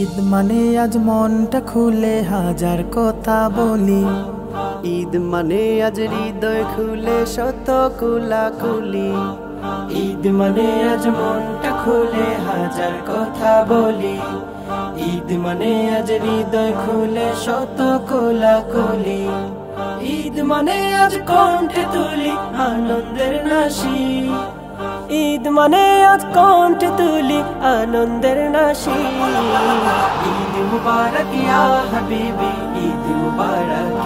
ঈদ মানে আজ মনটা খুলে হাজার কথা বলি। ঈদ মানে আজ হৃদয় খুলে শত কুলাকুলি। ঈদ মানে আজ মনটা খুলে হাজার কথা বলি। ঈদ মানে আজ হৃদয় খুলে শত কোলাকুলি। ঈদ মানে আজ কণ্ঠে তুলি আনন্দের নাশি। ঈদ মানে আজ কণ্ঠে তুলি আনন্দের নাশি। ঈদ মুবারক ইয়া হাবিবি, ঈদ মুবারক,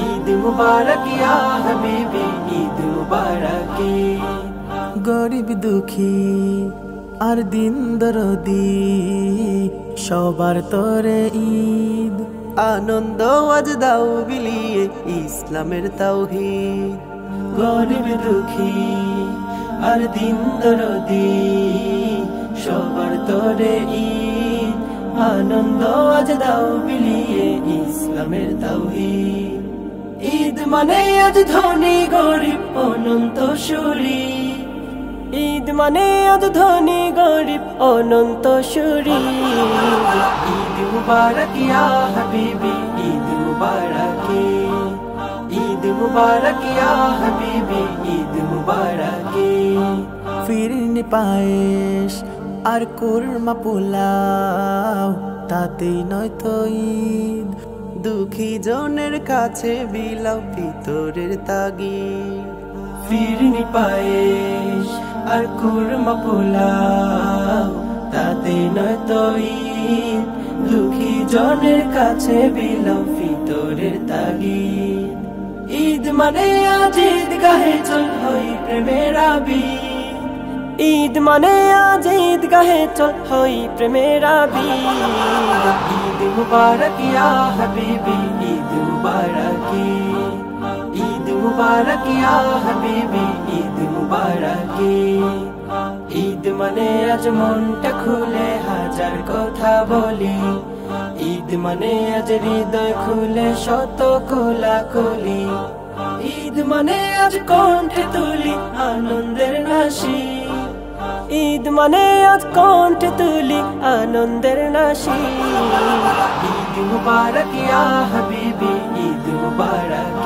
ঈদ মুবারক ইয়া হাবিবি, ঈদ মুবারক। গরিব দুঃখী আর দিন দরদি সবার তরে ঈদ। আনন্দ আজ দাও বিলিয়ে ইসলামের তাওহীদ। গরিব দুঃখী আর দিন দরদি সবার তরে ঈদ। আনন্দ আজ দাও বিলিয়ে ইসলামের তাওহীদ। ঈদ মানে আজ ধনী গরিব অনন্ত সুরি। ঈদ মানে আজ ধনী গরিব অনন্ত সুরি। ঈদ মুবারক ইয়া হাবিবি, ঈদ মুবারক, ঈদ মুবারক ইয়া হাবিবি, ঈদ মুবারক। ফিরনি পায়েস আর কুরমা পোলাও তাতেই নয়তো ঈদ। দুঃখী জনের কাছে বিলাও ভিতরের তাগিদ। ফিরনি পায়েস আর কুরমা পোলাও তাতেই নয়তো ঈদ। দুঃখী জনের কাছে বিলাও ভিতরের তাগিদ। ঈদ মানে আজ ঈদগাহে চল হই প্রেমের আবিদ। ঈদ মানে আজ ঈদগাহে চল হই প্রেমের আবিদ। ঈদ মুবারক ইয়া হাবিবি, ঈদ মুবারক, ঈদ মুবারক ইয়া হাবিবি, ঈদ মুবারক। ঈদ মানে আজ মনটা খুলে হাজার কথা বলি। ঈদ মানে আজ হৃদয় খুলে শত কোলাকুলি। ঈদ মানে আজ কণ্ঠে তুলি আনন্দের নাশি। ঈদ মানে আজ কণ্ঠে তুলি আনন্দের নাশি। ঈদ মুবারক ইয়া হাবিবি, ঈদ মুবারক,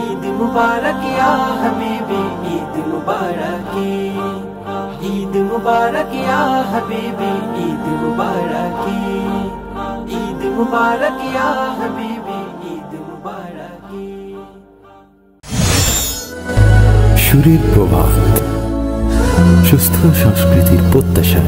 ঈদ মুবারক ইয়া হাবিবি, ঈদ মুবারক। ঈদ মুবারক ইয়া হাবিবি, ঈদ মুবারক, ঈদ মুবারক ইয়া হাবিবি, ঈদ মুবারক। সুরের প্রভাত, সুস্থ সংস্কৃতির প্রত্যাশা।